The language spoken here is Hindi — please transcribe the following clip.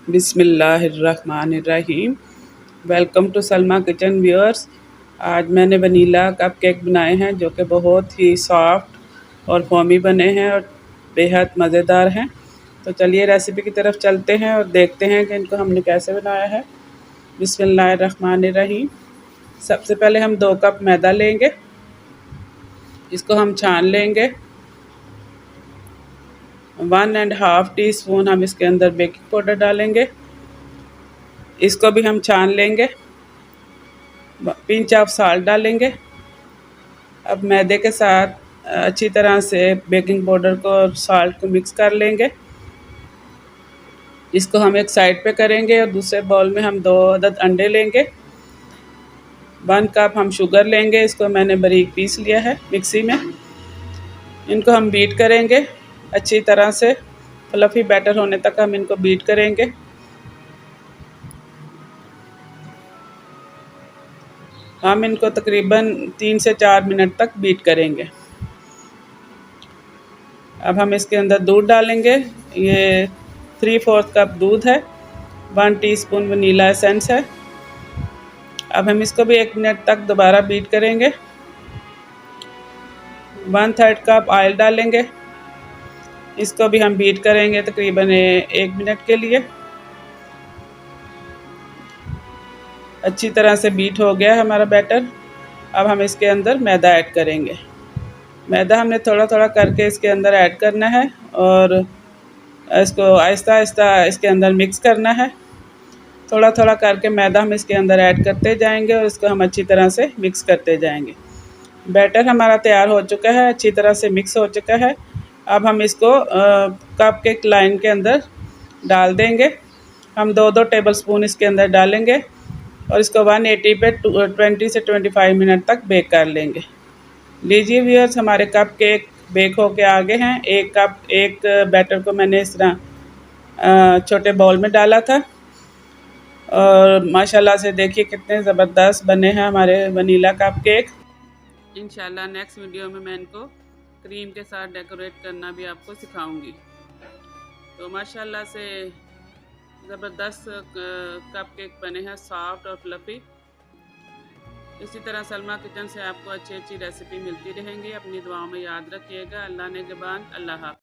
बिस्मिल्लाहिर्रहमानिर्रहीम। Welcome to Salma kitchen viewers. आज मैंने वनीला कप केक बनाए हैं जो कि बहुत ही सॉफ्ट और फोमी बने हैं और बेहद मज़ेदार हैं। तो चलिए रेसिपी की तरफ चलते हैं और देखते हैं कि इनको हमने कैसे बनाया है। बिस्मिल्लाहिर्रहमानिर्रहीम। सबसे पहले हम 2 कप मैदा लेंगे, इसको हम छान लेंगे। 1½ टीस्पून हम इसके अंदर बेकिंग पाउडर डालेंगे, इसको भी हम छान लेंगे। पिंच ऑफ साल्ट डालेंगे। अब मैदे के साथ अच्छी तरह से बेकिंग पाउडर को और साल्ट को मिक्स कर लेंगे। इसको हम एक साइड पे करेंगे और दूसरे बाउल में हम 2 अदद अंडे लेंगे। 1 कप हम शुगर लेंगे, इसको मैंने बारीक पीस लिया है मिक्सी में। इनको हम बीट करेंगे अच्छी तरह से, फ्लफ़ी बैटर होने तक हम इनको बीट करेंगे। हम इनको तकरीबन 3 से 4 मिनट तक बीट करेंगे। अब हम इसके अंदर दूध डालेंगे। ये 3/4 कप दूध है। 1 टीस्पून वनीला एसेंस है। अब हम इसको भी 1 मिनट तक दोबारा बीट करेंगे। 1/3 कप ऑयल डालेंगे, इसको भी हम बीट करेंगे तकरीबन 1 मिनट के लिए। अच्छी तरह से बीट हो गया हमारा बैटर। अब हम इसके अंदर मैदा ऐड करेंगे। मैदा हमने थोड़ा थोड़ा करके इसके अंदर ऐड करना है और इसको आहिस्ता आहिस्ता इसके अंदर मिक्स करना है। थोड़ा थोड़ा करके मैदा हम इसके अंदर ऐड करते जाएंगे और इसको हम अच्छी तरह से मिक्स करते जाएंगे। बैटर हमारा तैयार हो चुका है, अच्छी तरह से मिक्स हो चुका है। अब हम इसको कप केक लाइन के अंदर डाल देंगे। हम 2-2 टेबलस्पून इसके अंदर डालेंगे और इसको 180 पे 20 से 25 मिनट तक बेक कर लेंगे। लीजिए व्यूअर्स, हमारे कप केक बेक हो के आगे हैं। एक बैटर को मैंने इस तरह छोटे बाउल में डाला था और माशाल्लाह से देखिए कितने ज़बरदस्त बने हैं हमारे वनीला कप केक। इंशाल्लाह नेक्स्ट वीडियो में मैं इनको क्रीम के साथ डेकोरेट करना भी आपको सिखाऊंगी। तो माशाल्लाह से ज़बरदस्त कप केक बने हैं, सॉफ्ट और फ्लफ़ी। इसी तरह सलमा किचन से आपको अच्छी अच्छी रेसिपी मिलती रहेंगी। अपनी दुआओं में याद रखिएगा। अल्लाह ने ज़बान, अल्लाह हाफ़िज़।